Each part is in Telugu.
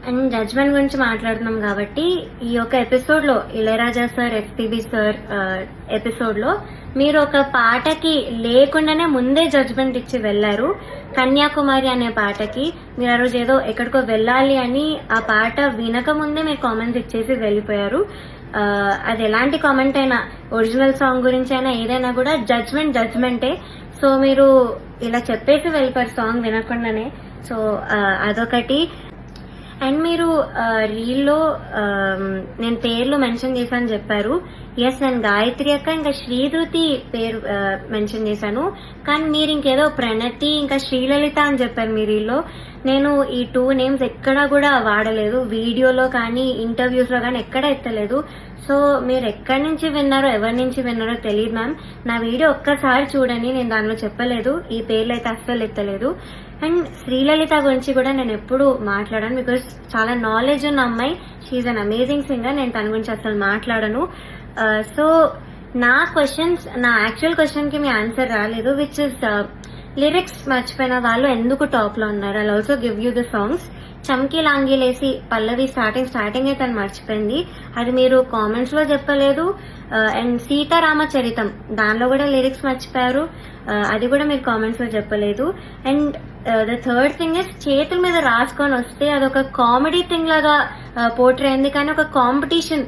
అండ్ జడ్జ్మెంట్ గురించి మాట్లాడుతున్నాం కాబట్టి ఈ యొక్క ఎపిసోడ్ లో Ilaiyaraaja sir, SPB sir episode లో మీరు ఒక పాటకి లేకుండానే ముందే జడ్జ్మెంట్ ఇచ్చి వెళ్లారు. కన్యాకుమారి అనే పాటకి మీరు ఆ రోజు ఏదో ఎక్కడికో వెళ్ళాలి అని ఆ పాట వినక ముందే మీరు కామెంట్స్ ఇచ్చేసి వెళ్ళిపోయారు. అది ఎలాంటి కామెంట్ అయినా, ఒరిజినల్ సాంగ్ గురించి అయినా ఏదైనా కూడా జడ్జ్మెంటే. సో మీరు ఇలా చెప్పేసి వెళ్ళిపోయారు సాంగ్ వినకుండానే. సో అదొకటి. అండ్ మీరు రీల్లో నేను పేర్లు మెన్షన్ చేశాను చెప్పారు. ఎస్, నేను గాయత్రి అక్క ఇంకా శ్రీధృతి పేరు మెన్షన్ చేశాను. కానీ మీరు ఇంకేదో ప్రణతి ఇంకా శ్రీలలిత అని చెప్పారు మీ రీల్లో. నేను ఈ 2 నేమ్స్ ఎక్కడా కూడా వాడలేదు, వీడియోలో కానీ ఇంటర్వ్యూస్ లో కానీ ఎక్కడా ఎత్తలేదు. సో మీరు ఎక్కడి నుంచి విన్నారో, ఎవరి నుంచి విన్నారో తెలియదు మ్యామ్. నా వీడియో ఒక్కసారి చూడండి, నేను దానిలో చెప్పలేదు, ఈ పేర్లు అయితే అస్సలు ఎత్తలేదు. అండ్ శ్రీలలిత గురించి కూడా నేను ఎప్పుడు మాట్లాడాను, బికాస్ చాలా నాలెడ్జ్ ఉన్న అమ్మాయి, షీఈ్ అన్ అమేజింగ్ సింగర్. నేను తన గురించి అసలు మాట్లాడను. సో నా యాక్చువల్ క్వశ్చన్ కి మీ ఆన్సర్ రాలేదు, విచ్ ఇస్ లిరిక్స్ మర్చిపోయిన వాళ్ళు ఎందుకు టాప్ లో ఉన్నారు. I also give you the songs. చమ్కీ లాంగీలేసి పల్లవి స్టార్టింగ్ అయితే తను మర్చిపోయింది, అది మీరు కామెంట్స్ లో చెప్పలేదు. అండ్ సీతారామచరితం దానిలో కూడా లిరిక్స్ మర్చిపోయారు, అది కూడా మీరు కామెంట్స్ లో చెప్పలేదు. And the third thing is, చేతుల మీద రాసుకొని వస్తే అదొక కామెడీ థింగ్ లాగా పోర్ట్రే అయింది, కానీ ఒక కాంపిటీషన్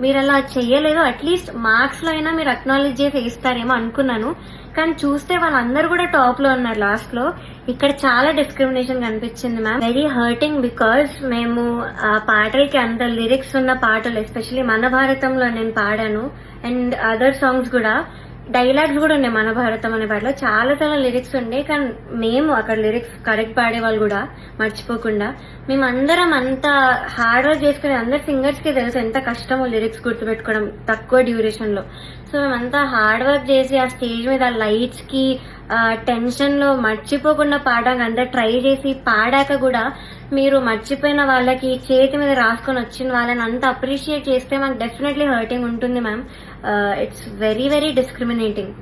మీరు అలా చెయ్యలేదు. అట్లీస్ట్ మార్క్స్ లో అయినా మీరు అక్నాలెడ్జ్ చేసి ఇస్తారేమో అనుకున్నాను, కానీ చూస్తే వాళ్ళందరూ కూడా టాప్ లో ఉన్నారు లాస్ట్ లో. ఇక్కడ చాలా డిస్క్రిమినేషన్ కనిపించింది మ్యామ్. వెరీ హర్టింగ్, బికాస్ మేము ఆ పాటలకి అంత లిరిక్స్ ఉన్న పాటలు, ఎస్పెషల్లీ మన భారతంలో నేను పాడాను. అండ్ అదర్ సాంగ్స్ కూడా డైలాగ్స్ కూడా ఉన్నాయి. మన భారతం అనే పాటలో చాలా చాలా లిరిక్స్ ఉండే, కానీ మేము అక్కడ లిరిక్స్ కరెక్ట్ పాడే వాళ్ళు కూడా మర్చిపోకుండా, మేమందరం అంత హార్డ్ వర్క్ చేసుకుని, అందరు సింగర్స్ కి తెలుసు ఎంత కష్టమో లిరిక్స్ గుర్తుపెట్టుకోవడం తక్కువ డ్యూరేషన్ లో. సో మేమంతా హార్డ్ వర్క్ చేసి ఆ స్టేజ్ మీద లైట్స్ కి టెన్షన్ లో మర్చిపోకుండా పాడడానికి అంతా ట్రై చేసి పాడాక కూడా మీరు మర్చిపోయిన వాళ్ళకి, చేతి మీద రాసుకొని వచ్చిన వాళ్ళని అంత అప్రిషియేట్ చేస్తే మాకు డెఫినెట్లీ హర్టింగ్ ఉంటుంది ma'am. It's very very discriminating.